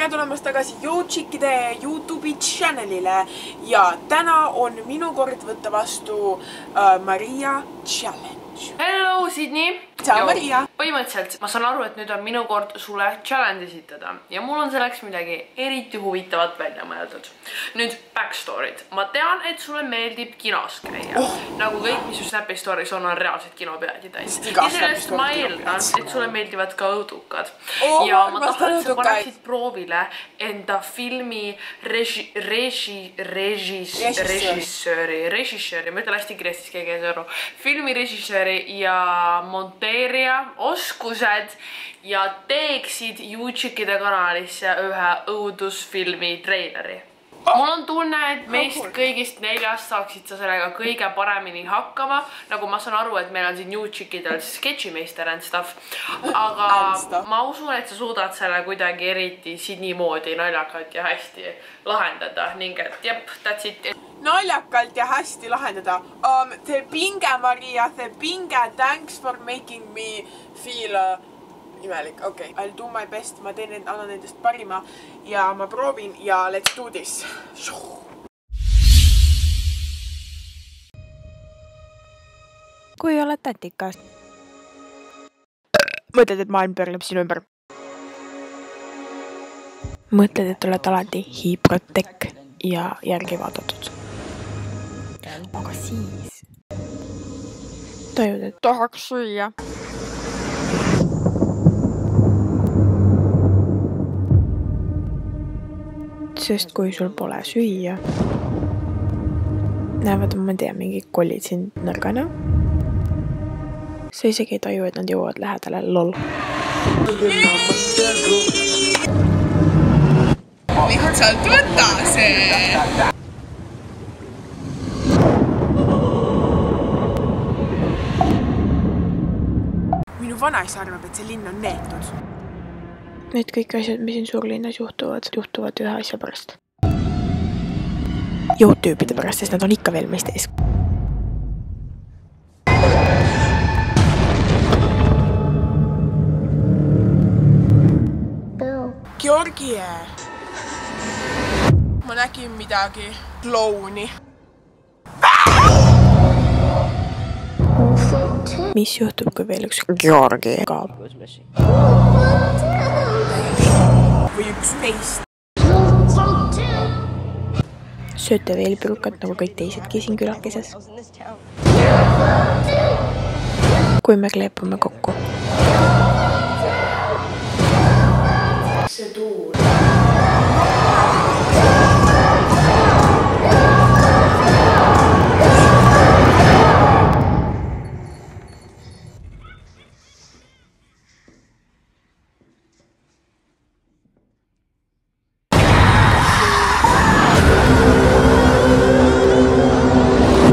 tulemast tagasi Youchickide YouTube'i channelile ja täna on minu kord võtta vastu Maria challenge. Hello Sydney! Ciao Maria! Põhimõtteliselt ma saan aru, et nüüd on minu kord sulle challenge esitada ja mul on selleks midagi eriti huvitavat välja mõeldud. Nüüd backstory'd. Ma tean, et sulle meeldib kinos käia. Nagu kõik, mis su Snapi story's on reaalsed kinopiletid täis. Ja sellest ma eeldan, et sulle meeldivad ka õudukad. Ja ma tahan, et sa paneksid proovile enda filmi režissööri, ma ütlen hästi kiiresti, keegi ei saa aru, filmi režissööri ja monteerija oskused ja teeksid Youchickide kanalisse ühe õudusfilmi treileri. Mul on tunne, et meist kõigist 4 saaksid sa sellega kõige paremini hakkama. Nagu ma saan aru, et meil on siin Youchickidel sketšimeister and stuff. Aga ma usun, et sa suudad selle kuidagi eriti Sydney moodi naljakalt ja hästi lahendada. Ning et jep, that's it. Naljakalt ja hästi lahendada. The pinge, Maria, the pinge. Thanks for making me feel imelik. Okay, I'll do my best. Ma annan endast parima ja ma proovin ja let's do this. Kui oled tätikas. Mõtled, et maailm pöörleb sinu ümber. Mõtled, et oled alati hiiprotek ja järgi vaadatud. Aga siis tajud, et tahaks süüa. Sest kui sul pole süüa, näevad, ma tea, mingid kollid sind nõrgana. Sa isegi ei taju, et nad jõuavad lähedale, lol. Lihtsalt võta see! Minu vanaisa arvab, et see linn on neetud. Need kõik asjad, mis siin suurlinnas juhtuvad ühe asja pärast. Jõutüüpide pärast, sest nad on ikka veel meist ees. Georgie! Ma nägin midagi. Klouni. Mis juhtub, kui veel üks Georgie kaob? Või üks meist. Sööte veel pürukat nagu kõik teisedki siin külakeses. Kui me kleepume kokku. See tuul.